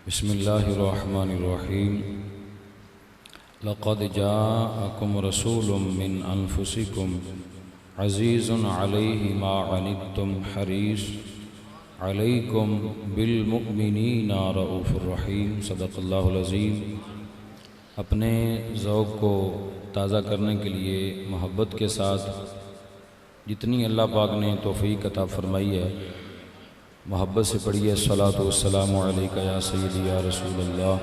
बिस्मिल्लाहिर्रहमानिर्रहीम। लक़द जाअकुम रसूलुम मिन अनफुसिकुम अज़ीज़ुन अलैहि मा अनित्तुम हरीस अलैकुम बिलमुमिनीना रऊफ़ुर रहीम। सदक़ल्लाहुल अज़ीम। अपने ज़ौक़ को ताज़ा करने के लिए मोहब्बत के साथ जितनी अल्लाह पाक ने तौफ़ीक़ अता फ़रमाई है, मोहब्बत से पढ़िए अस्सलातु वस्सलामु अलैका या सय्यदी या रसूल अल्लाह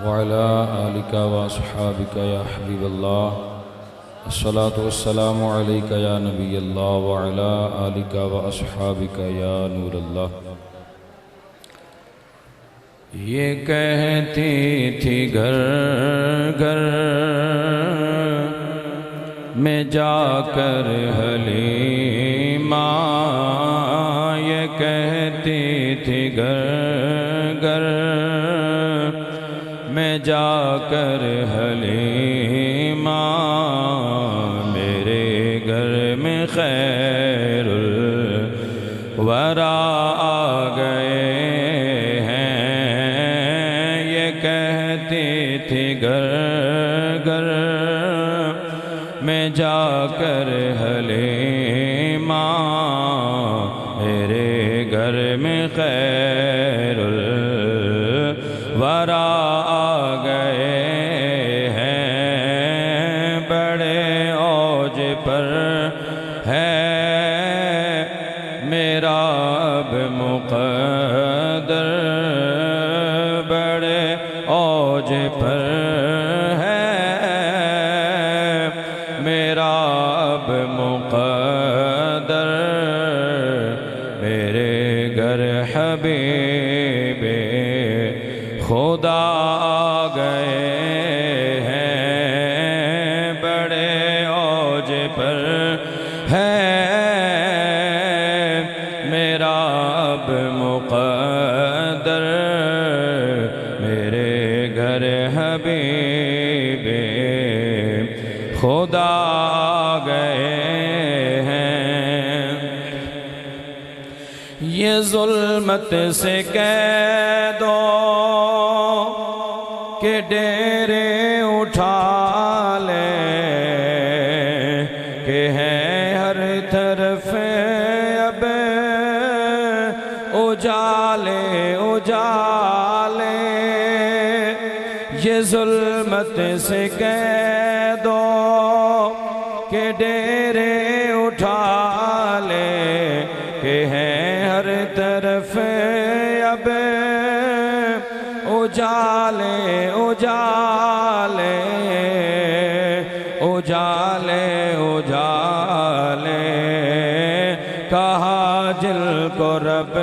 व अला आलिका व अस्हाबिका या हबीब अल्लाह। अस्सलातु वस्सलामु अलैका या नबी अल्लाह व अला आलिका व अस्हाबिका या नूर अल्लाह। ये कहती थी घर घर में जाकर हलीमा, ये कहती थी घर घर में जाकर हलीमा, मेरे घर में खैरुल वरा आ गए हैं। ये कहती थी घर घर में जाकर हलीमा, मेरे घर में खैरुल वरा आ गए हैं। बड़े औज पर है मेरा अब मुक़द्दर, बड़े औज पर है मेरा अब मुक़द्दर, मेरे घर हबीबे खुदा आ गए हैं। बड़े औज पर है मेरा अब मुक़द्दर, मेरे घर हबीबे खुदा आ गए हैं। ये ज़ुल्मत से कह दो कि डेरे उठा ले, कि है हर तरफ अब उजाले उजाले। ये ज़ुल्मत से कह दो कि डेरे उठा ले, कि है हर तरफ अब उजाले उजाले उजाले उजाले। कहा जिल को रब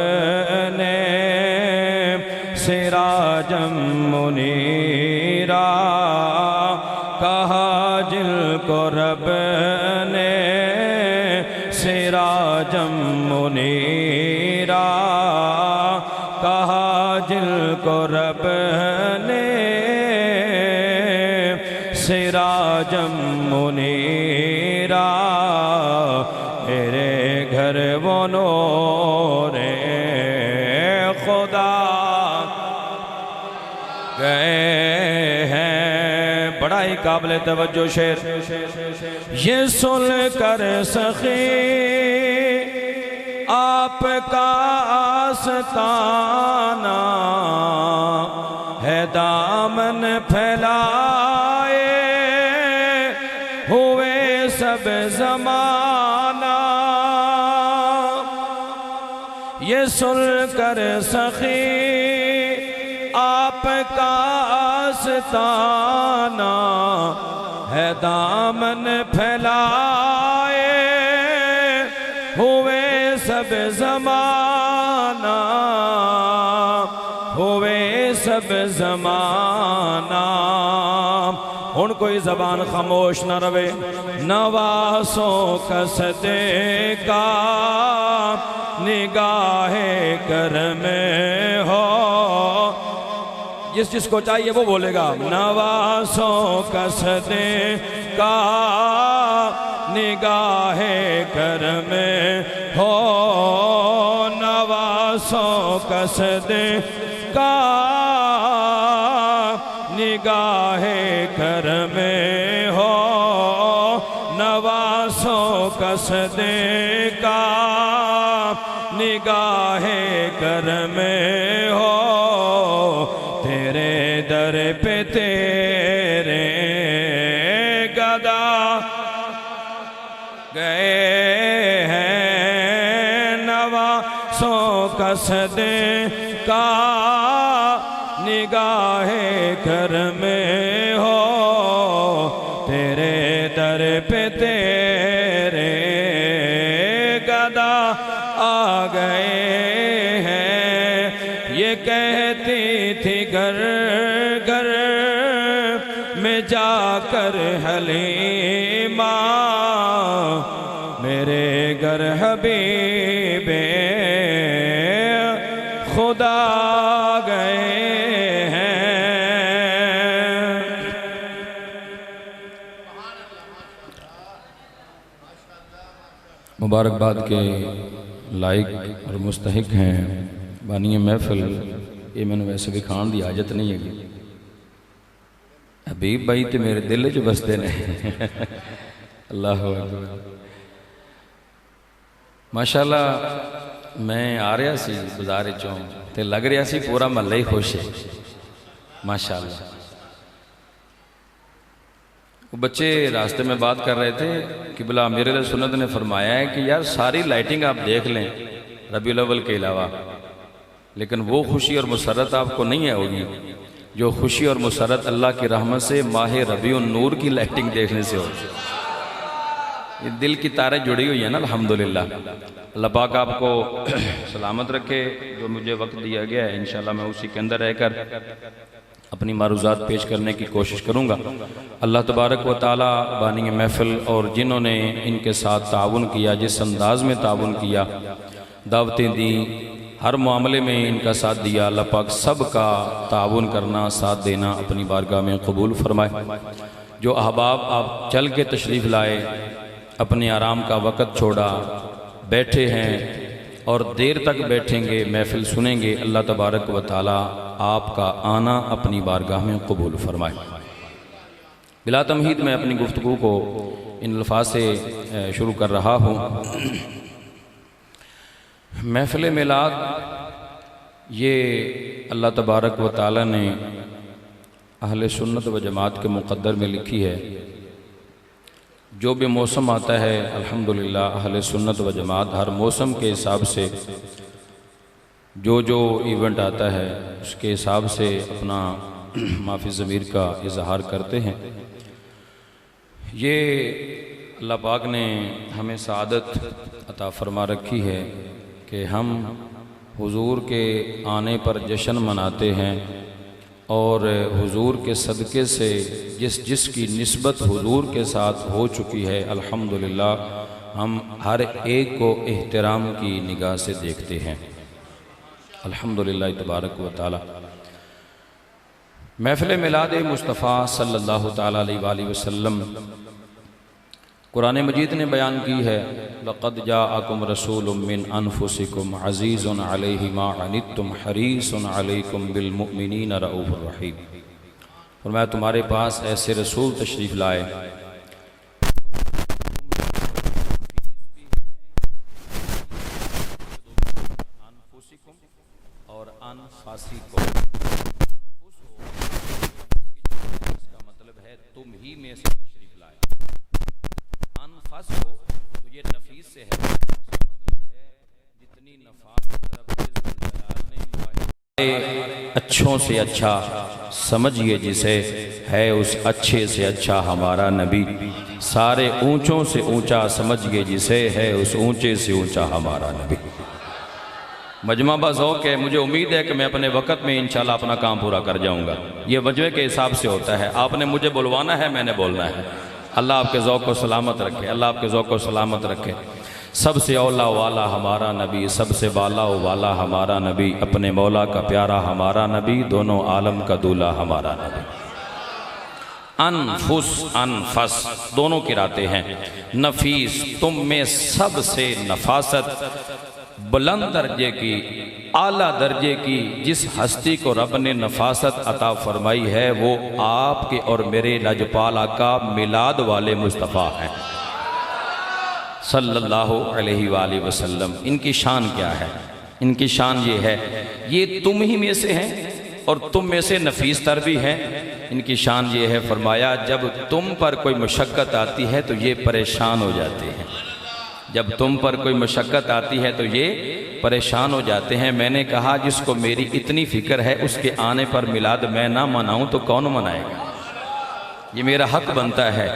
ने सिराजम मुनीरा, कहा जिल को रब ने सिराजम मुनीरा, कहा जिल को रब ने सिराजम मुनीरा, मेरे घर वो नूरे खुदा गए हैं। बड़ा ही काबिल तवज्जो शेर। ये सुन कर सखी आपका आस्ताना है, दामन फैलाए हुए सब ज़माना। ये सुन कर सखी आपका आस्ताना है, दामन फैलाए हुए सब ज़माना, हुए सब ज़माना। हुण कोई ज़बान खामोश न रवे। नवासों का सदका निगाहे करम हो, जिस जिसको चाहिए वो बोलेगा। नवासों का सदका निगाहे करम हो, नवास नवासों कसदे का निगाहे करम हो, नवासों कसदे का निगाहे करम हो, तेरे दर पे तेरे गदा गए हैं, नवासों कसदे का निगाहे करम हो, तेरे दर पे तेरे गदा आ गए हैं। ये कहती थी घर घर में जाकर हलीमा, मेरे घर हबीबे खुदा गए हैं। मुबारकबाद के लायक और मुस्तहिक हैं बानी महफिल। ये मैंने वैसे भी खान की आजत नहीं है, हबीब भाई तो मेरे दिल च बसते ने। अल्लाह माशाअल्लाह। मैं आ रहा सी बाजार चों ते लग रहा सी पूरा महल्ला ही खुश है माशाअल्लाह। वो बच्चे रास्ते में बात कर रहे थे कि बिला मेरे लिए सुन्नत ने फरमाया है कि यार सारी लाइटिंग आप देख लें रबीउल अव्वल के अलावा, लेकिन वो खुशी और मुसरत आपको नहीं होगी जो खुशी और मुसरत अल्लाह की रहमत से माह रबीउन नूर की लाइटिंग देखने से होगी। ये दिल की तारें जुड़ी हुई है ना अल्हम्दुलिल्लाह। अल्लाह पाक आपको सलामत रखे। जो मुझे वक्त दिया गया है इंशाल्लाह मैं उसी के अंदर रहकर अपनी मारूज़ात पेश करने की कोशिश करूँगा। अल्लाह तबारक व तआला बानी महफिल और जिन्होंने इनके साथ ताउन किया, जिस अंदाज में ताउन किया, दावतें दी, हर मामले में इनका साथ दिया, अल्लाह पाक सब का ताउन करना, साथ देना अपनी बारगाह में कबूल फरमाए। जो अहबाब आप चल के तशरीफ़ लाए, अपने आराम का वक़्त छोड़ा, बैठे हैं और देर तक बैठेंगे, महफिल सुनेंगे, अल्लाह तबारक व तआला आपका आना अपनी बारगाह में कबूल फरमाए। बिला तमहीद मैं अपनी गुफ्तगू को इन अल्फाज से शुरू कर रहा हूँ। महफिल मिलाद ये अल्लाह तबारक व तआला ने अहले सुन्नत व जमात के मुक़द्दर में लिखी है। जो भी मौसम आता है अल्हम्दुलिल्लाह अहले सुन्नत व जमात हर मौसम के हिसाब से जो जो इवेंट आता है उसके हिसाब से अपना माफ़ी ज़मीर का इजहार करते हैं। ये अल्लाह पाक ने हमें सआदत अता फरमा रखी है कि हम हुजूर के आने पर जश्न मनाते हैं और हुजूर के सदक़े से जिसकी निस्बत हुजूर के साथ हो चुकी है अल्हम्दुलिल्लाह हम हर एक को एहतराम की निगाह से देखते हैं अल्हम्दुलिल्लाह तबारक व तआला। महफ़िल मिलाद मुस्तफ़ा सल्लल्लाहु तआला अलैहि वसल्लम कुरान मजीद ने बयान की है, लक़द जाअकुम रसूलुम मिन अनफुसिकुम अज़ीज़ुन अलैहि मा अनित्तुम हरीसुन अलैकुम बिल मुमिनीना रऊफ़ुर रहीम। फरमाया तुम्हारे पास ऐसे रसूल तशरीफ़ लाए और अनफासिकुम, इसका मतलब है तुम ही में से तशरीफ़ लाए। अनफस हो तो ये नफीस से है, इसका मतलब है जितनी नफासत ने अच्छों से अच्छा समझिए जिसे है उस अच्छे से अच्छा हमारा नबी, सारे ऊंचों से ऊंचा समझिए जिसे है उस ऊंचे से ऊंचा हमारा नबी। मजमा बाज़ौक़ है, मुझे उम्मीद है कि मैं अपने वक़्त में इंशाल्लाह अपना काम पूरा कर जाऊंगा। ये वजह के हिसाब से होता है, आपने मुझे बुलवाना है, मैंने बोलना है। अल्लाह आपके ज़ौक़ को सलामत रखे, अल्लाह आपके ज़ौक़ को सलामत रखे। सबसे औला वाला हमारा नबी, सबसे वाला वाला हमारा नबी, अपने मौला का प्यारा हमारा नबी, दोनों आलम का दूल्हा हमारा नबी। अनफुस अनफस दोनों किराते हैं। नफीस तुम में सबसे नफासत बुलंद दर्जे की, आला दर्जे की जिस हस्ती को रब ने नफासत अता फरमाई है वो आपके और मेरे लजपाल आका मिलाद वाले मुस्तफ़ा हैं सल्लल्लाहु अलैहि वाली वसल्लम। इनकी शान क्या है? इनकी शान ये है, ये तुम ही में से हैं और तुम में से नफीस तर भी हैं। इनकी शान ये है, फरमाया जब तुम पर कोई मुशक्क़त आती है तो ये परेशान हो जाते हैं। जब तुम पर कोई मुशक्क़त आती है तो ये परेशान हो जाते हैं। मैंने कहा जिसको मेरी इतनी फ़िक्र है उसके आने पर मिलाद मैं ना मनाऊं तो कौन मनाएगा? ये मेरा हक बनता है,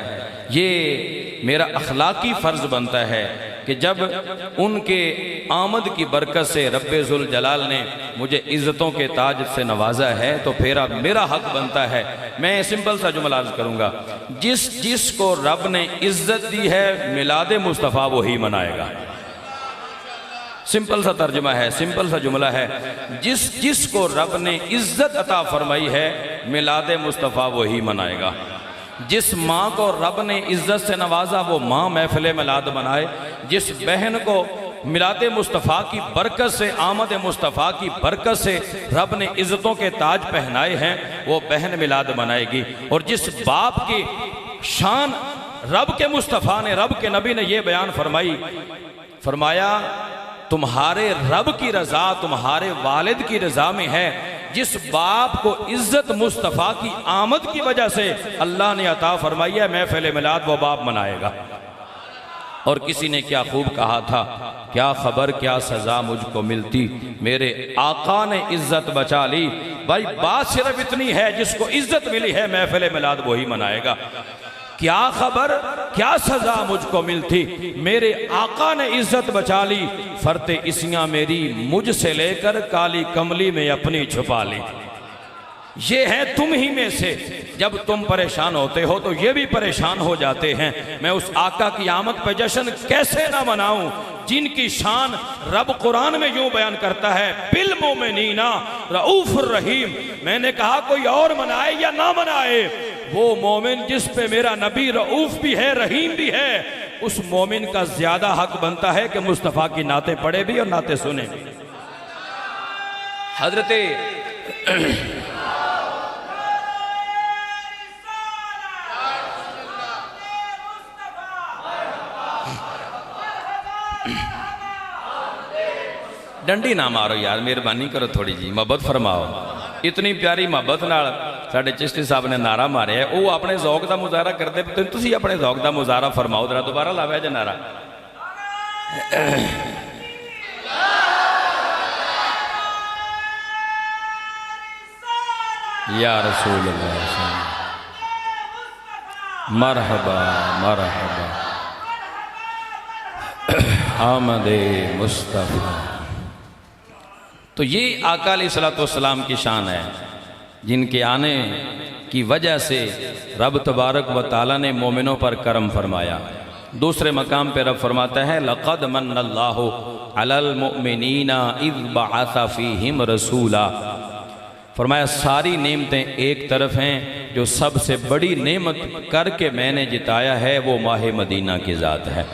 ये मेरा अखलाकी फ़र्ज़ बनता है कि जब उनके आमद की बरकत से रब्बे ज़ुल जलाल ने मुझे इज़्ज़तों के ताज से नवाजा है तो फिर अब मेरा हक बनता है। मैं सिंपल सा जुमला अर्ज़ करूँगा, जिसको रब ने इज़्ज़त दी है मिलाद मुस्तफ़ा वही मनाएगा। सिंपल सा तर्जुमा है, सिंपल सा जुमला है, जिसको रब ने इज़्ज़त अता फरमाई है मिलाद मुस्तफ़ा वही मनाएगा। जिस माँ को रब ने इज़्ज़त से नवाजा वो माँ महफिल मिलाद मनाए। जिस बहन को मिलाद मुस्तफ़ा की बरकत से, आमद मुस्तफ़ा की बरकत से रब ने इज़्ज़तों के ताज पहनाए हैं वो बहन मिलाद मनाएगी। और जिस बाप की शान रब के मुस्तफ़ा ने, रब के नबी ने ये बयान फरमाई, फरमाया तुम्हारे रब की रज़ा तुम्हारे वालिद की रज़ा में है। जिस बाप को इज़्ज़त मुस्तफ़ा की आमद की वजह से अल्लाह ने अता फरमाई है महफिल मिलाद वो बाप मनाएगा। और किसी ने क्या खूब कहा था, क्या खबर क्या सज़ा मुझको मिलती, मेरे आका ने इज़्ज़त बचा ली। भाई बात सिर्फ इतनी है, जिसको इज़्ज़त मिली है महफिल मिलाद वही मनाएगा। क्या खबर क्या सज़ा मुझको मिलती, मेरे आका ने इज़्ज़त बचा ली। फरते इसियाँ मेरी मुझसे लेकर काली कमली में अपनी छुपा ली। ये है तुम ही में से, जब तुम परेशान होते हो तो ये भी परेशान हो जाते हैं। मैं उस आका की आमद पर जश्न कैसे ना मनाऊं जिनकी शान रब कुरान में यूं बयान करता है, बिल मोमिनीना रऊफुर रहीम। मैंने कहा कोई और मनाए या ना मनाए, वो मोमिन जिस पे मेरा नबी रऊफ भी है रहीम भी है, उस मोमिन का ज्यादा हक बनता है कि मुस्तफ़ा की नाते पढ़े भी और नाते सुने भी। हजरते डंडी ना मारो यार, मेहरबानी करो थोड़ी जी, मोहब्बत फरमाओ। इतनी प्यारी मोहब्बत नाल साडे चिश्ती साहब ने नारा मारे है, वो अपने ज़ौक का मुजाहरा करते पे, तुसीं अपने ज़ौक का मुजाहरा फरमाओ जरा, दोबारा लाया जे नारा। या रसूल अल्लाह मरहबा मरहबा आमदे मुस्तफ़ा। तो ये आका अलैहिस्सलाम की शान है, जिनके आने की वजह से रब तबारक व ताला ने मोमिनों पर करम फरमाया। दूसरे मकाम पे रब फरमाता है, लक़द मन्नल्लाहु अलल मुमिनीना इज़ बअसा फ़ीहिम रसूला। फरमाया सारी नेमतें एक तरफ हैं, जो सबसे बड़ी नेमत करके मैंने जिताया है वो माह मदीना की ज़ात है।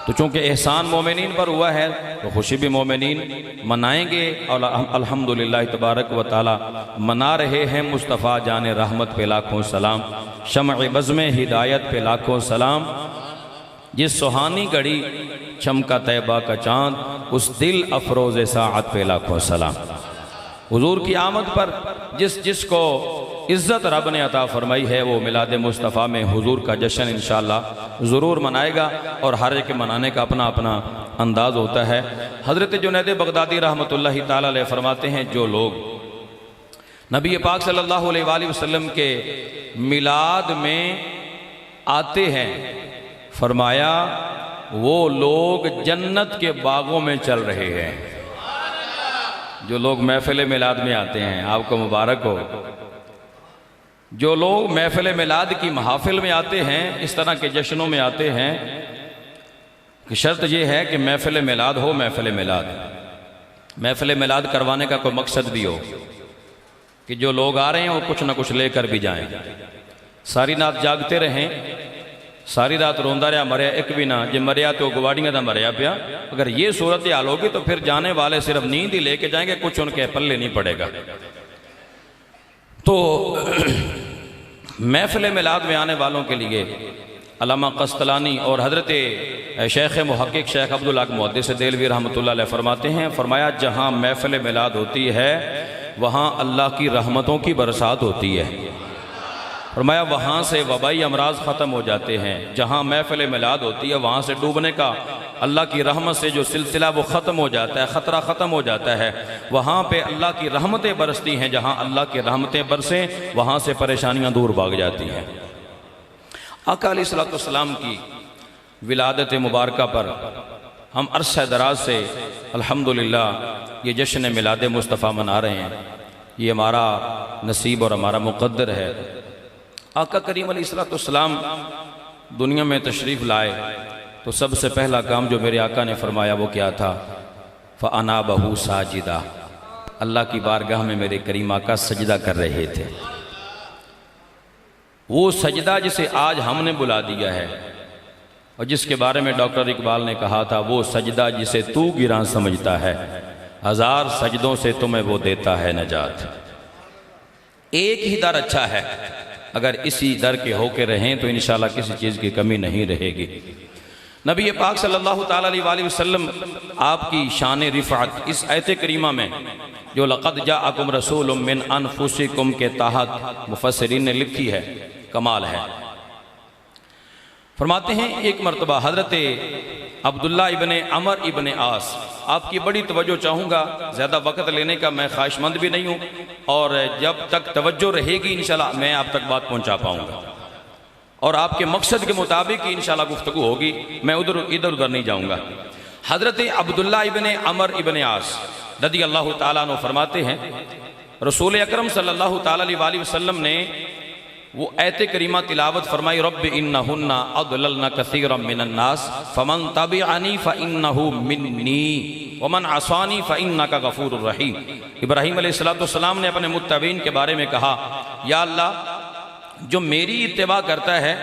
तो चूँकि एहसान मोमिनीन पर हुआ है तो खुशी भी मोमिनीन मनाएंगे। और अल्हम्दुलिल्लाह तबारक व ताला मना रहे हैं। मुस्तफ़ा जाने रहमत पे लाखों सलाम, शम्अ बज़्म हिदायत पे लाखों सलाम। जिस सुहानी घड़ी चमका तैबा का चाँद, उस दिल अफरोज़ साअत पे लाखों सलाम। हुजूर की आमद पर जिसको इज़्ज़त रब ने अता फरमाई है वो मिलाद मुस्तफ़ा में हुजूर का जश्न इंशाअल्लाह ज़रूर मनाएगा। और हर एक मनाने का अपना अपना अंदाज़ होता है। हज़रत जुनैद बगदादी रहमतुल्लाहि ताला अलैह फरमाते हैं, जो लोग नबी पाक सल्लल्लाहु अलैहि वसल्लम के मिलाद में आते हैं, फरमाया वो लोग जन्नत के बागों में चल रहे हैं। जो लोग महफिल मिलाद में आते हैं, आपको मुबारक हो। जो लोग महफिल मिलाद की महाफिल में आते हैं, इस तरह के जश्नों में आते हैं, कि शर्त यह है कि महफिल मिलाद हो। महफिल मिलाद करवाने का कोई मकसद भी हो, कि जो लोग आ रहे हैं वो कुछ ना कुछ लेकर भी जाएं। सारी रात जागते रहें, सारी रात रोंदा रहा, मरिया एक भी ना, जे मरिया तो गवाड़ियाँ का मरिया पिया। अगर ये सूरत हाल होगी तो फिर जाने वाले सिर्फ नींद ही लेके जाएंगे, कुछ उनके पल्ले नहीं पड़ेगा। तो महफिल मिलाद में आने वालों के लिए अल्लामा कस्तलानी और हज़रत शेख मुहक्किक शेख अब्दुल हक मुहद्दिस देलवी रहमतुल्लाह अलैह फरमाते हैं, फरमाया जहाँ महफिल मिलाद होती है वहाँ अल्लाह की रहमतों की बरसात होती है। फरमाया वहाँ से वबाई अमराज ख़त्म हो जाते हैं। जहाँ महफिल मिलाद होती है वहाँ से डूबने का, अल्लाह की रहमत से जो सिलसिला वो ख़त्म हो जाता है, ख़तरा ख़त्म हो जाता है। वहाँ पे अल्लाह की रहमतें बरसती हैं। जहाँ अल्लाह की रहमतें बरसें वहाँ से परेशानियाँ दूर भाग जाती हैं। आका अलैहिस्सलाम की विलादत मुबारका पर हम अरसा दराज से अल्हम्दुलिल्लाह ये जश्न मिलाद मुस्तफ़ा मना रहे हैं। ये हमारा नसीब और हमारा मुक़द्दर है। आका करीम अलैहिस्सलाम दुनिया में तशरीफ़ लाए तो सबसे पहला काम जो मेरे आका ने फरमाया वो क्या था? फ़अना बहू साजिदा, अल्लाह की बारगाह में मेरे करीम आका सजदा कर रहे थे। वो सजदा जिसे आज हमने बुला दिया है और जिसके बारे में डॉक्टर इकबाल ने कहा था, वो सजदा जिसे तू गिरां समझता है, हजार सजदों से तुम्हें वो देता है नजात। एक ही दर अच्छा है, अगर इसी दर के होके रहें तो इंशाल्लाह किसी चीज़ की कमी नहीं रहेगी। नबी पाक सल्लल्लाहु ताला अलैहि वसल्लम आपकी शान रिफ़अत इस आयत करीमा में जो लक़द जाअकुम रसूलुम मिन अनफुसिकुम के तहत मुफस्सिरीन ने लिखी है, कमाल है। फरमाते हैं एक मरतबा हज़रत अब्दुल्ला इब्ने अमर इब्ने आस, आपकी बड़ी तवज्जो चाहूँगा, ज़्यादा वक़्त लेने का मैं ख्वाहिशमंद भी नहीं हूँ और जब तक तवज्जो रहेगी इंशाल्लाह मैं आप तक बात पहुँचा पाऊँगा और आपके मकसद के मुताबिक ही इंशाल्लाह गुफ्तगू होगी। मैं इधर उधर नहीं जाऊँगा। हज़रत अब्दुल्ला इब्ने अमर इब्ने आस रज़ी अल्लाह ताला अन्हु फरमाते हैं, रसूल अकरम सल्लल्लाहु ताला अलैहि वसल्लम ने वो आयत करीमा तिलावत फरमाई, रब्बि इन्नहुन्ना अदललना कसीरम मिनन नास फमन तबिअनी फइन्नहु मिन्नी वमन असानी फइन्नका गफूरुर रहीम। इब्राहीम अलैहिस्सलाम ने अपने मुत्तबीन के बारे में कहा, या अल्लाह जो मेरी इत्तिबा करता है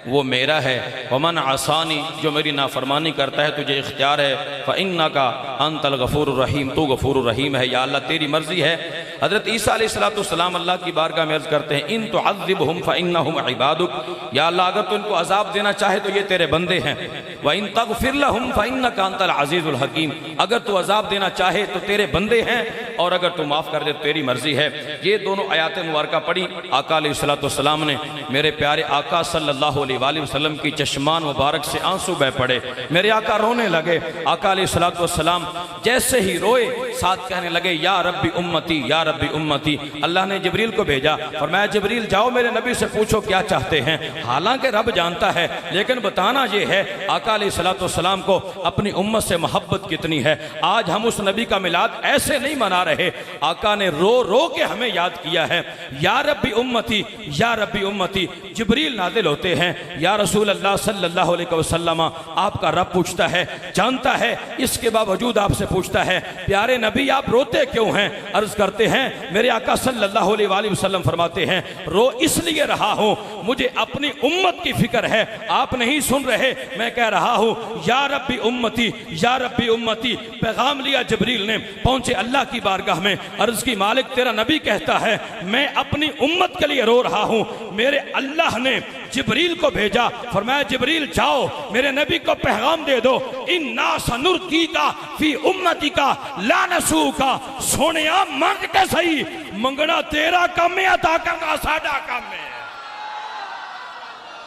वो मेरा है, वमन आसानी जो मेरी नाफरमानी करता है तुझे इख्तियार है, फ़इन्नका अंतल गफूरुर रहीम, तू गफूरुर रहीम है। या अल्लाह तेरी मर्जी है। हज़रत ईसा अलैहिस्सलाम अल्लाह की बारगाह में अर्ज़ करते हैं, इन तुअज़्ज़िबहुम फ़इन्नहुम इबादुक, या अल्लाह अगर तू इनको अज़ाब देना चाहे तो ये तेरे बंदे हैं। व इन तग़फ़िर लहुम फ़इन्नका अंतल अज़ीज़ुल हकीम, अगर तू अज़ाब देना चाहे तो तेरे बंदे हैं और अगर तू माफ़ कर दे तो तेरी मर्जी है। ये दोनों आयात मुबारका पढ़ी आका अलैहिस्सलाम ने। मेरे प्यारे आका सल्लल्लाहु अलैहि वसल्लम की चश्मान मुबारक से आंसू बह पड़े। मेरे आका रोने लगे। आका अलैहिस्सलाम जैसे ही रोए साथ कहने लगे, या रब्बी उम्मती, या रब्बी उम्मती। अल्लाह ने जिब्रील को भेजा, फरमाया जिब्रील जाओ मेरे नबी से पूछो क्या चाहते हैं। हालांकि रब जानता है लेकिन बताना ये है आका अलैहिस्सलाम को अपनी उम्मत से मोहब्बत कितनी है। आज हम उस नबी का मिलाद ऐसे नहीं मना रहे, आका ने रो रो के हमें याद किया है। या रब्बी उम्मती, या रब्बी उम्मती। जिब्रील नाज़िल होते हैं, या रसूल अल्लाह सल्लल्लाहु अलैहि वसल्लम, आपका रब पूछता है, जानता है, इसके बावजूद आपसे पूछता है, प्यारे नबी आप रोते क्यों हैं? अर्ज करते हैं, मेरे आका सल्लल्लाहु अलैहि वसल्लम फरमाते हैं, रो इसलिए रहा हूं, मुझे अपनी उम्मत की फिक्र है। आप नहीं सुन रहे, मैं कह रहा हूं, या रब्बी उम्मती, या रब्बी उम्मती। पैगाम लिया जिब्रील ने, पहुंचे अल्लाह की बारगाह में, अर्ज की मालिक तेरा नबी कहता है मैं अपनी उम्मत के लिए रो रहा हूं। मेरे अल्लाह ने जिब्रील को भेजा, फरमाया जिब्रील जाओ मेरे नबी को पैगाम दे दो, इन्ना सनुर्तीका फी उम्मतिका ला नसूका। सोनिया मंग के सही, मंगना तेरा काम है, अता करना साडा काम है।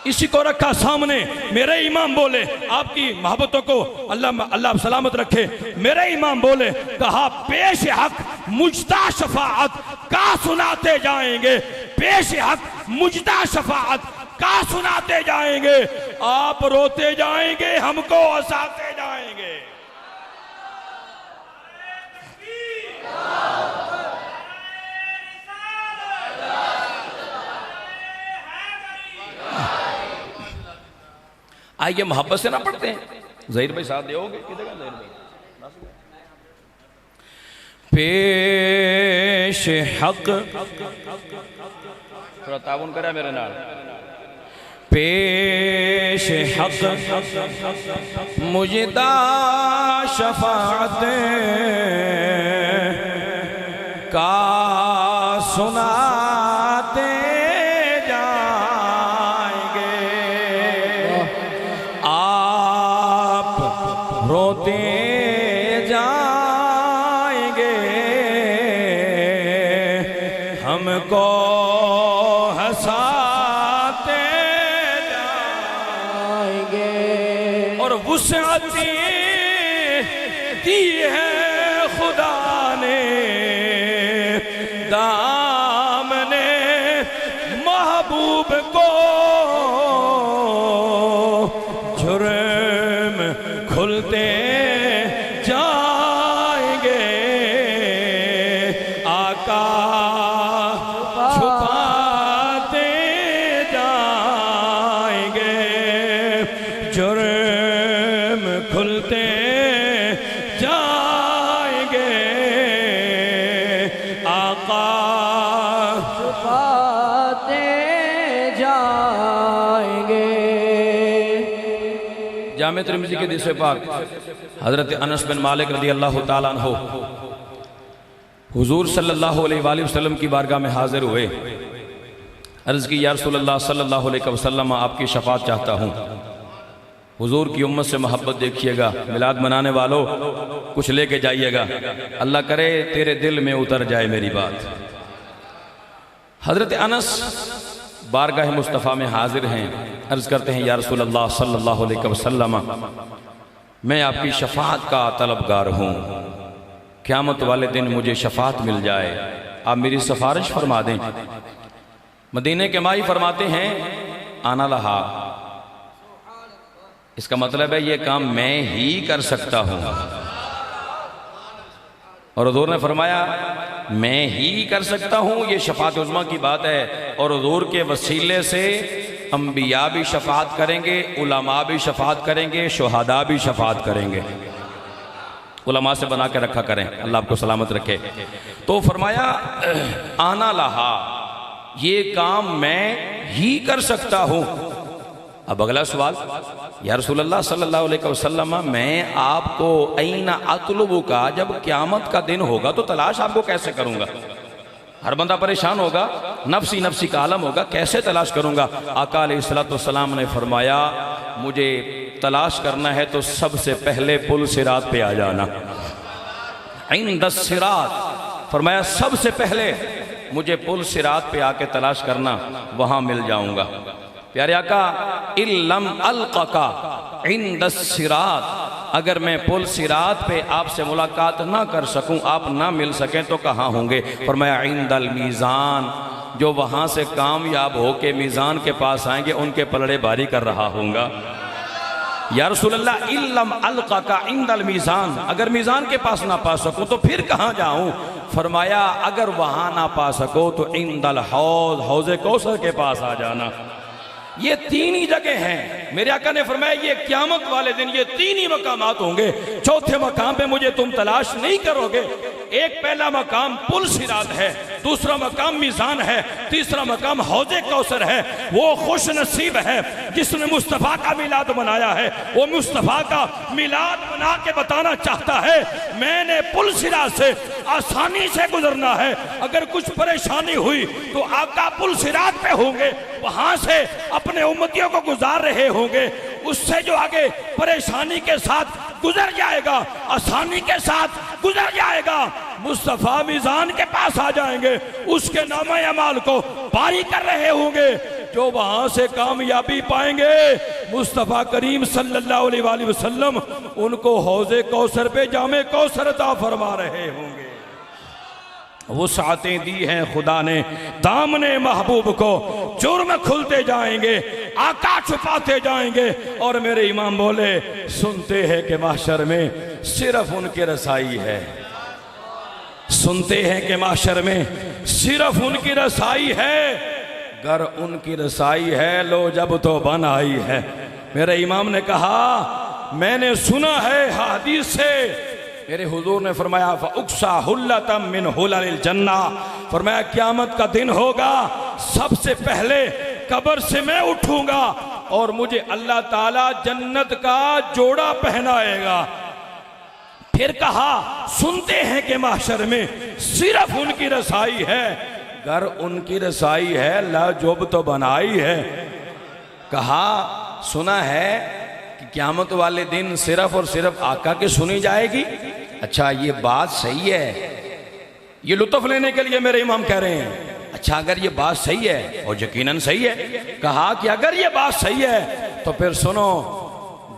इसी को रखा सामने। मेरे इमाम बोले, आपकी मोहब्बतों को अल्लाह सलामत रखे। मेरे इमाम बोले, कहा पेश हक मुजदा शफाअत का सुनाते जाएंगे, पेश हक मुजदा शफाअत का सुनाते जाएंगे। आप रोते जाएंगे, हमको हंसाते जाएंगे। आइए मोहब्बत से ना पढ़ते हैं। ज़हीर भाई साथ दोगे? किधर गए ज़हीर भाई? पेश हक, थोड़ा ताउन करा मेरे नाल। पेश हक मुजदा शफाअत का सुनाते जाएंगे, आप रोते जाएंगे, हमको हंसाते जाएंगे। और वुसअती दी है खुदा ने, दामने महबूब को, जुर्म खुलते जाएंगे, आका छुपाते जाएंगे, जुर्म खुलते जाएंगे, आका छुपाते जाएंगे। जामे तिर्मिज़ी के हदीस पाक हज़रत अनस बिन मालिक रज़ी अल्लाह ताला अन्हु हुजूर सल्लल्लाहु अलैहि वसल्लम की बारगाह में हाजिर हुए। अर्ज़ की या रसूलल्लाह सल्लल्लाहु अलैहि वसल्लम, आपकी शफाअत चाहता हूँ। हुजूर की उम्मत से मोहब्बत देखिएगा, मिलाद मनाने वालों कुछ लेके जाइएगा, अल्लाह करे तेरे दिल में उतर जाए मेरी बात। हज़रत अनस बारगाह मुस्तफ़ा में हाजिर हैं। अर्ज़ करते हैं या रसूलल्लाह सल्लल्लाहु अलैहि वसल्लम, मैं आपकी शफाअत का तलबगार हूँ, क़यामत वाले दिन मुझे शफाअत मिल जाए, आप मेरी सिफारिश फरमा दें। मदीने के माई फरमाते हैं आना लहा, इसका मतलब है ये काम मैं ही कर सकता हूँ। और हुज़ूर ने फरमाया मैं ही कर सकता हूँ, ये शफाअत उज़्मा की बात है। और हुज़ूर के वसीले से अंबिया भी शफाअत करेंगे, उलमा भी शफाअत करेंगे, शुहदा भी शफाअत करेंगे। उलमा से बना के रखा करें, अल्लाह आपको सलामत रखे। तो फरमाया आना लहा, ये काम मैं ही कर सकता हूँ। अब अगला सवाल, या रसूलल्लाह सल्लल्लाहु अलैहि वसल्लम, मैं आपको ऐना अतलुबु का, जब क़यामत का दिन होगा तो तलाश आपको कैसे करूँगा? हर बंदा परेशान होगा, नफ्सी नफ्सी का आलम होगा, कैसे तलाश करूँगा? आका अलैहिस्सलातु वस्सलाम ने फरमाया मुझे तलाश करना है तो सबसे पहले पुल सिरात पे आ जाना। इंद सिरात, फरमाया सबसे पहले मुझे पुल सिरात पे आके तलाश करना, वहाँ मिल जाऊँगा। प्यारे आका, इल्लम अलक़का इंद सिरात, अगर मैं पुल सिरात पे आपसे मुलाकात ना कर सकूं, आप ना मिल सकें तो कहाँ होंगे? फरमाया इंदल मीज़ान, जो वहाँ से कामयाब होके मीज़ान के पास आएंगे उनके पलड़े भारी कर रहा होऊंगा। या रसूलल्लाह इल्लम अलक़का इंदल मीज़ान, अगर मीज़ान के पास ना पा सकूं तो फिर कहाँ जाऊं? फरमाया अगर वहाँ ना पा सको तो इंदल हौज़, हौज़े कौसर के पास आ जाना। ये तीन ही जगह हैं। मेरे आका ने फरमाया ये क़यामत वाले दिन ये तीन ही मकामात होंगे। चौथे मकाम पे मुझे तुम तलाश नहीं करोगे। एक पहला मकाम पुल सिरात है, दूसरा मकाम मीज़ान है, तीसरा मकाम हौज़े कौसर है। वो खुश नसीब है जिसने मुस्तफ़ा का मिलाद मनाया है। वो मुस्तफ़ा का मिलाद मना के बताना चाहता है मैंने पुल सिरात से आसानी से गुजरना है। अगर कुछ परेशानी हुई तो आका पुल सिरात पे होंगे, वहां से अपने उम्मतियों को गुजार रहे होंगे। उससे जो आगे परेशानी के साथ गुजर जाएगा, आसानी के साथ गुजर जाएगा, मुस्तफ़ा मीज़ान के पास आ जाएंगे, उसके नामे अमाल को बारी कर रहे होंगे। जो वहां से कामयाबी पाएंगे मुस्तफ़ा करीम सल्लल्लाहु अलैहि वसल्लम उनको हौज़े कौसर पे जामे कौसर अता फरमा रहे होंगे। वुसअतें दी हैं खुदा ने दामने महबूब को, जुर्म खुलते जाएंगे, आका छुपाते जाएंगे। और मेरे इमाम बोले सुनते हैं कि mahशर में सिर्फ उनकी रसाई है, सुनते हैं कि mahशर में सिर्फ उनकी रसाई है। गर उनकी रसाई है लो जब तो बन आई है। मेरे इमाम ने कहा मैंने सुना है हदीस से, मेरे हुजूर ने फरमाया फ़उक्सा हुल्लतम मिन हुललिल जन्ना, फरमाया क़यामत का दिन होगा, सबसे पहले कब्र से मैं उठूंगा और मुझे अल्लाह ताला जन्नत का जोड़ा पहनाएगा। फिर कहा सुनते हैं कि महशर में सिर्फ उनकी रसाई है। घर उनकी रसाई है, लाजोब तो बनाई है। कहा सुना है कि क़यामत वाले दिन सिर्फ और सिर्फ आका की सुनी जाएगी। अच्छा ये बात सही है, ये लुत्फ लेने के लिए मेरे इमाम कह रहे हैं। अच्छा अगर ये बात सही है, और यकीनन सही है, कहा कि अगर ये बात सही है तो फिर सुनो,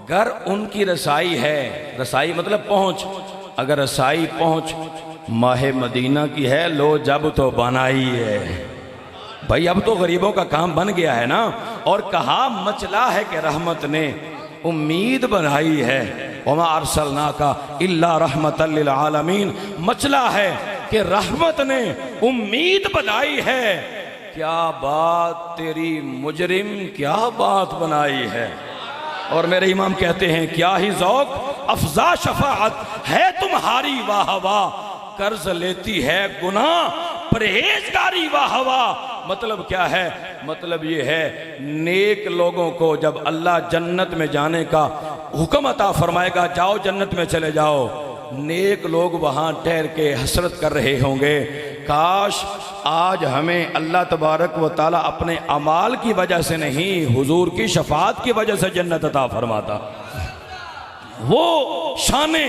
घर उनकी रसाई है। रसाई मतलब पहुंच। अगर रसाई पहुंच माहे मदीना की है, लो जब तो बनाई है भाई, अब तो गरीबों का काम बन गया है ना। और कहा मचला है कि रहमत ने उम्मीद बनाई है, वमा अरसलनाका इल्ला रहमतल लिल आलमीन। मचला है कि रहमत ने उम्मीद बनाई है। क्या बात तेरी मुजरिम, क्या बात बनाई है। और मेरे इमाम कहते हैं क्या ही ज़ौक़ अफ़ज़ा शफ़ाअत है तुम्हारी वाह वाह, कर्ज लेती है गुनाह परहेजगारी वाह वाह। मतलब क्या है, मतलब ये है नेक लोगों को जब अल्लाह जन्नत में जाने का हुक्म अता फरमाएगा, जाओ जन्नत में चले जाओ, नेक लोग वहाँ ठहर के हसरत कर रहे होंगे, काश आज हमें अल्लाह तबारक व ताला अपने अमाल की वजह से नहीं, हुजूर की शफाअत की वजह से जन्नत अता फरमाता। वो शाने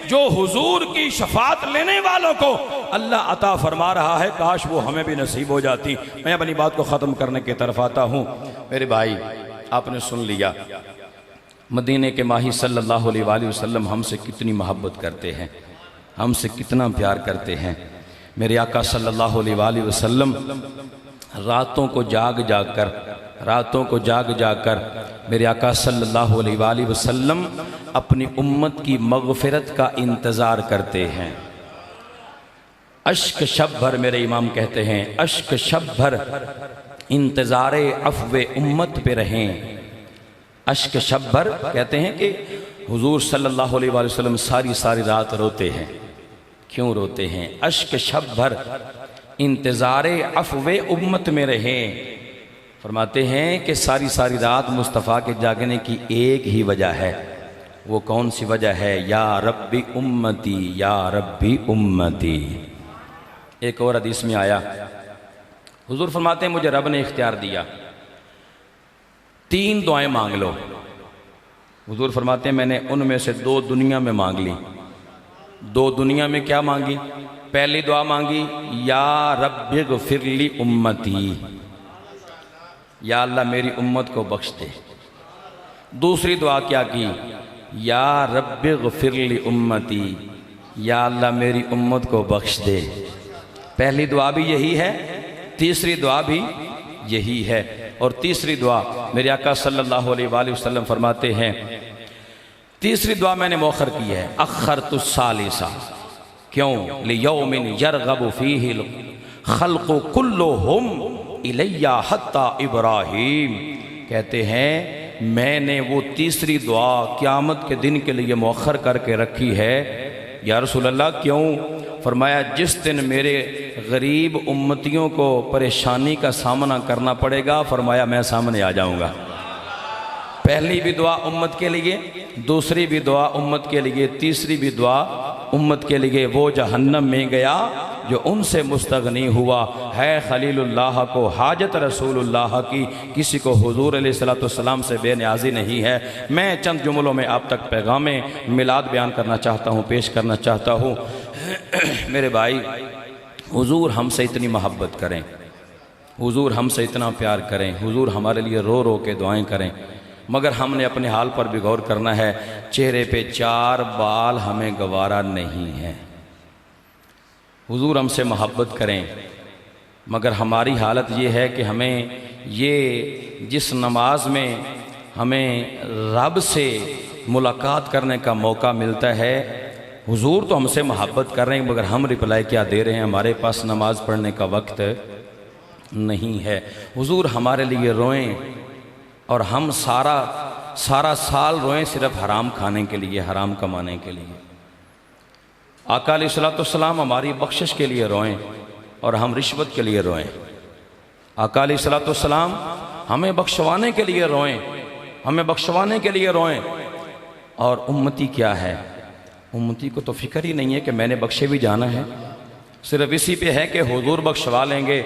जो हुजूर की शफाअत लेने वालों को अल्लाह अता फरमा रहा है, काश वो हमें भी नसीब हो जाती। मैं अपनी बात को ख़त्म करने की तरफ आता हूँ। मेरे भाई आपने सुन लिया मदीने के माही सल्लल्लाहु अलैहि वसल्लम हमसे कितनी मोहब्बत करते हैं, हमसे कितना प्यार करते हैं। मेरे आका सल्लल्लाहु अलैहि वसल्लम रातों को जाग जाग कर मेरे आका सल्लल्लाहु अलैहि वसल्लम अपनी उम्मत की मग़फ़िरत का इंतज़ार करते हैं। अश्क शब भर, मेरे इमाम कहते हैं अश्क शब भर इंतज़ारे अफ़वे उम्मत पे रहें। अश्क शब भर कहते हैं कि हुजूर सल्लल्लाहु अलैहि वसल्लम सारी रात रोते हैं। क्यों रोते हैं? अश्क शब भर इंतज़ारे अफ़वे उम्मत में रहें। फरमाते हैं कि सारी रात मुस्तफ़ा के जागने की एक ही वजह है। वो कौन सी वजह है? या रब्बी उम्मती, या रब्बी उम्मती। एक और हदीस में आया, हुजूर फरमाते हैं मुझे रब ने इख्तियार दिया, 3 दुआएं मांग लो। हुजूर फरमाते हैं मैंने उनमें से 2 दुनिया में मांग ली। 2 दुनिया में क्या मांगी? पहली दुआ मांगी या रब्बि ग़फ़िरली उम्मती, या अल्लाह मेरी उम्मत को बख्श दे। दूसरी दुआ क्या की? या रब्बि ग़फ़िरली उम्मती, या अल्लाह मेरी उम्मत को बख्श दे। पहली दुआ भी यही है, तीसरी दुआ भी यही है। और तीसरी दुआ मेरे आका सल्लल्लाहु अलैहि वसल्लम फरमाते हैं, तीसरी दुआ मैंने मौखर की है, अख़रतुस सालिसा। क्यों? लियौमिन यरग़बु फ़ीहिल ख़ल्क़ु कुल्लुहुम इलैया हत्ता इब्राहीम। कहते हैं मैंने वो तीसरी दुआ क़यामत के दिन के लिए मौखर करके रखी है। या रसूल अल्लाह क्यों? फरमाया जिस दिन मेरे गरीब उम्मतियों को परेशानी का सामना करना पड़ेगा, फरमाया मैं सामने आ जाऊंगा। पहली भी दुआ उम्मत के लिए, दूसरी भी दुआ उम्मत के लिए, तीसरी भी दुआ उम्मत के लिए। वो जहन्नम में गया जो उनसे मुस्तगनी हुआ है। खलीलुल्लाह को हाजत रसूलुल्लाह की, किसी को हुजूर अलैहिस्सलाम से बेनियाजी नहीं है। मैं चंद जुमलों में आप तक पैगाम मिलाद बयान करना चाहता हूँ, पेश करना चाहता हूँ। मेरे भाई, हुजूर हमसे इतनी मोहब्बत करें, हुजूर हमसे इतना प्यार करें, हुजूर हमारे लिए रो रो के दुआएं करें, मगर हमने अपने हाल पर भी गौर करना है। चेहरे पे 4 बाल हमें गवारा नहीं है। हुजूर हमसे मोहब्बत करें, मगर हमारी हालत ये है कि हमें ये जिस नमाज में हमें रब से मुलाकात करने का मौका मिलता है, हुजूर तो हमसे मोहब्बत कर रहे हैं, मगर हम रिप्लाई क्या दे रहे हैं? हमारे पास नमाज पढ़ने का वक्त नहीं है। हुजूर हमारे लिए रोएं और हम सारा साल रोएं सिर्फ हराम खाने के लिए, हराम कमाने के लिए। आका अलैहिस्सलाम हमारी बख्शिश के लिए रोएं और हम रिश्वत के लिए रोएं। आका अलैहिस्सलाम हमें बख्शवाने के लिए रोएं, हमें बख्शवाने के लिए रोएं। और उम्मती क्या है? उम्मती को तो फिक्र ही नहीं है कि मैंने बख्शे भी जाना है, सिर्फ इसी पे है कि हुजूर बख्शवा लेंगे।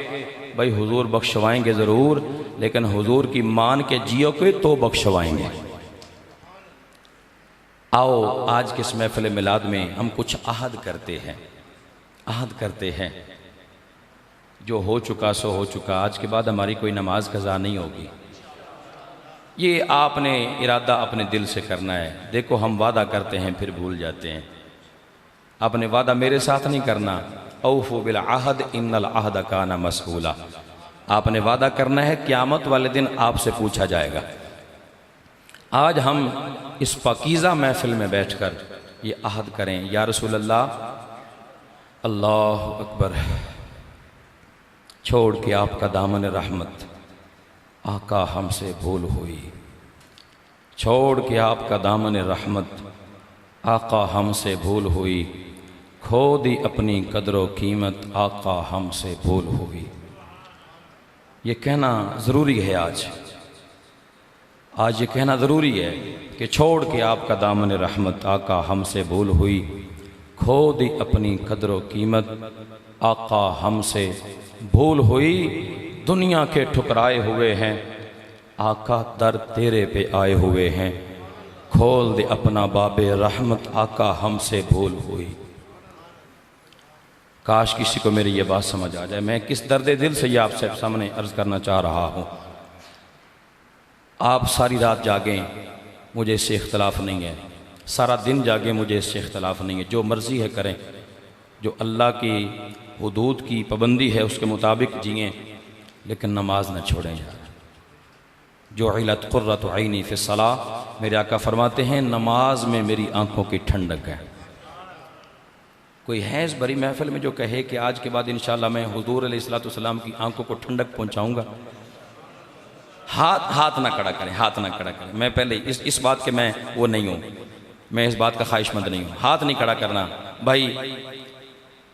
भाई हुजूर बख्शवाएंगे ज़रूर, लेकिन हुजूर की मान के जियो के तो बख्शवाएंगे। आओ आज के इस महफिल मिलाद में हम कुछ अहद करते हैं, अहद करते हैं। जो हो चुका सो हो चुका, आज के बाद हमारी कोई नमाज कज़ा नहीं होगी। ये आपने इरादा अपने दिल से करना है। देखो हम वादा करते हैं फिर भूल जाते हैं। आपने वादा मेरे साथ नहीं करना। औफू बिल अहद इन्नल अहद काना मसऊला। आपने वादा करना है, क़यामत वाले दिन आपसे पूछा जाएगा। आज हम इस पाकीज़ा महफिल में बैठकर ये अहद करें, या रसूल अल्लाह, अल्लाह अकबर, छोड़ के आपका दामन रहमत आका हमसे भूल हुई, छोड़ के आपका दामन रहमत आका हमसे भूल हुई, खो दी अपनी कदरो कीमत आका हमसे भूल हुई। ये कहना ज़रूरी है आज ये कहना ज़रूरी है कि छोड़ के आपका दामन रहमत आका हमसे भूल हुई, खो दी अपनी कदरो कीमत आका हमसे भूल हुई। दुनिया के ठुकराए हुए हैं आका दर तेरे पे आए हुए हैं, खोल दे अपना बाबे रहमत आका हमसे भूल हुई। काश किसी को मेरी ये बात समझ आ जाए। मैं किस दर्द दिल से ये आपसे सामने अर्ज करना चाह रहा हूँ। आप सारी रात जागें, मुझे इससे इख्तलाफ नहीं है, सारा दिन जागें, मुझे इससे इख्तलाफ नहीं है। जो मर्ज़ी है करें, जो अल्लाह की हुदूद की पाबंदी है उसके मुताबिक जिएँ, लेकिन नमाज न छोड़ें यार। जो इलत कुर्रत ऐनी फी सलाह, मेरे आका फरमाते हैं नमाज में मेरी आंखों की ठंडक है। कोई है इस बड़ी महफिल में जो कहे कि आज के बाद इंशाअल्लाह मैं हुजूर अलैहिस्सलाम की आंखों को ठंडक पहुंचाऊंगा? हाथ ना खड़ा करें, हाथ ना खड़ा करें। मैं पहले इस बात के मैं वो नहीं हूँ, मैं इस बात का ख्वाहिशमंद नहीं हूँ। हाथ नहीं खड़ा करना भाई।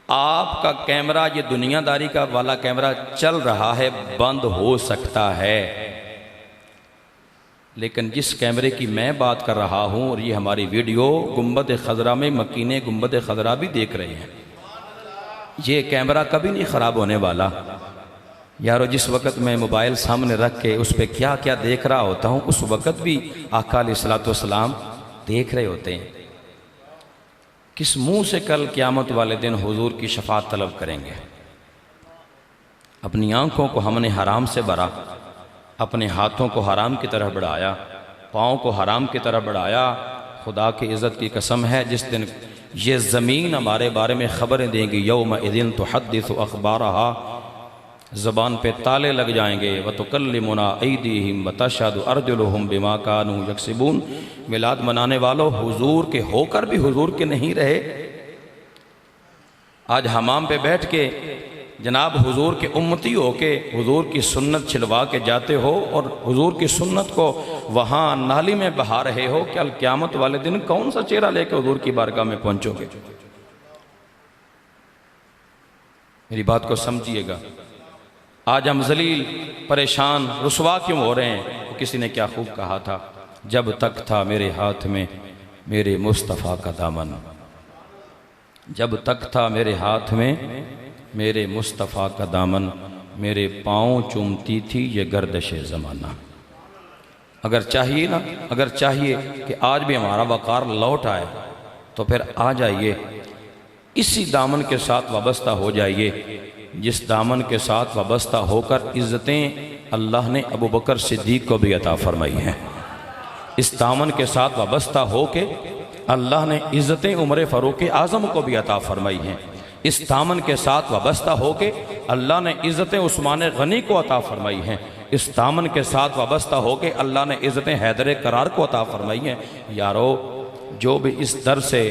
आपका कैमरा, ये दुनियादारी का वाला कैमरा चल रहा है, बंद हो सकता है, लेकिन जिस कैमरे की मैं बात कर रहा हूँ और ये हमारी वीडियो गुंबद खजरा में मकीने गुंबद खजरा भी देख रहे हैं, ये कैमरा कभी नहीं ख़राब होने वाला यारो। जिस वक़्त मैं मोबाइल सामने रख के उस पर क्या क्या देख रहा होता हूँ, उस वक़्त भी आका अलैहिस्सलातु वस्सलाम देख रहे होते हैं। किस मुंह से कल क़यामत वाले दिन हुजूर की शफाअत तलब करेंगे? अपनी आंखों को हमने हराम से भरा, अपने हाथों को हराम की तरह बढ़ाया, पाँव को हराम की तरह बढ़ाया। खुदा की इज़्ज़त की कसम है, जिस दिन ये ज़मीन हमारे बारे में ख़बरें देंगी, यौमइज़िन तुहद्दिसु अख़बारहा, ज़बान पे ताले लग जाएंगे। व तुकल्लिमुना ऐदीहिम व तशहदु अर्जुलुहुम बिमा कानू यक्सिबून। मिलाद मनाने वालों, हुजूर के होकर भी हुजूर के नहीं रहे। आज हमाम पे बैठ के जनाब हुजूर के उम्मती हो के हुजूर की सुन्नत छिलवा के जाते हो और हुजूर की सुन्नत को वहाँ नाली में बहा रहे हो। कल क़यामत वाले दिन कौन सा चेहरा लेके हुजूर की बारगाह में पहुँचोगे? मेरी बात को समझिएगा। आज हम जलील, परेशान, रुसवा क्यों हो रहे हैं? तो किसी ने क्या खूब कहा था, जब तक था मेरे हाथ में मेरे मुस्तफ़ा का दामन, जब तक था मेरे हाथ में मेरे मुस्तफ़ा का दामन, मेरे पाँव चूमती थी ये गर्दिश ज़माना। अगर चाहिए ना, अगर चाहिए कि आज भी हमारा वक़ार लौट आए, तो फिर आ जाइए, इसी दामन के साथ वाबस्ता हो जाइए जिस दामन के साथ वाबस्ता होकर इज़्ज़तें अल्लाह ने अबू बकर सिद्दीक़ को भी अता फरमाई हैं। इस दामन के साथ वाबस्ता हो के अल्लाह ने इज़्ज़तें उमर फ़ारूक आज़म को भी अता फरमाई हैं। इस दामन के साथ वाबस्ता हो के अल्लाह ने इज़्ज़तें उस्मान गनी को अता फरमाई हैं। इस दामन के साथ वाबस्ता हो के अल्लाह ने इज़्ज़तें हैदर करार को अता फरमाई हैं। यारो, जो भी इस दर से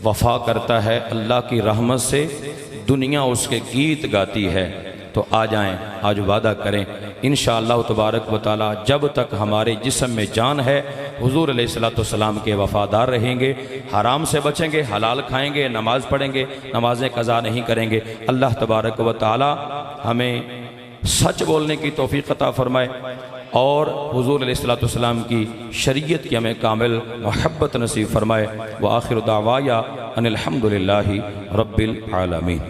वफ़ा करता है, अल्लाह की रहमत से दुनिया उसके गीत गाती है। तो आ जाएं, आज वादा करें इंशाअल्लाह तबारक व तआला, जब तक हमारे जिस्म में जान है हुजूर अलैहिस्सलातु वस्सलाम के वफ़ादार रहेंगे, हराम से बचेंगे, हलाल खाएंगे, नमाज़ पढ़ेंगे, नमाज़ें कज़ा नहीं करेंगे। अल्लाह तबारक व तआला हमें सच बोलने की तौफीक अता फरमाए, और हुज़ूर अलैहिस्सलाम की शरीयत की हमें कामिल मोहब्बत नसीब फरमाए। व आखिर दावाया अनिल हम्दुलिल्लाहि रब्बिल आलमीन।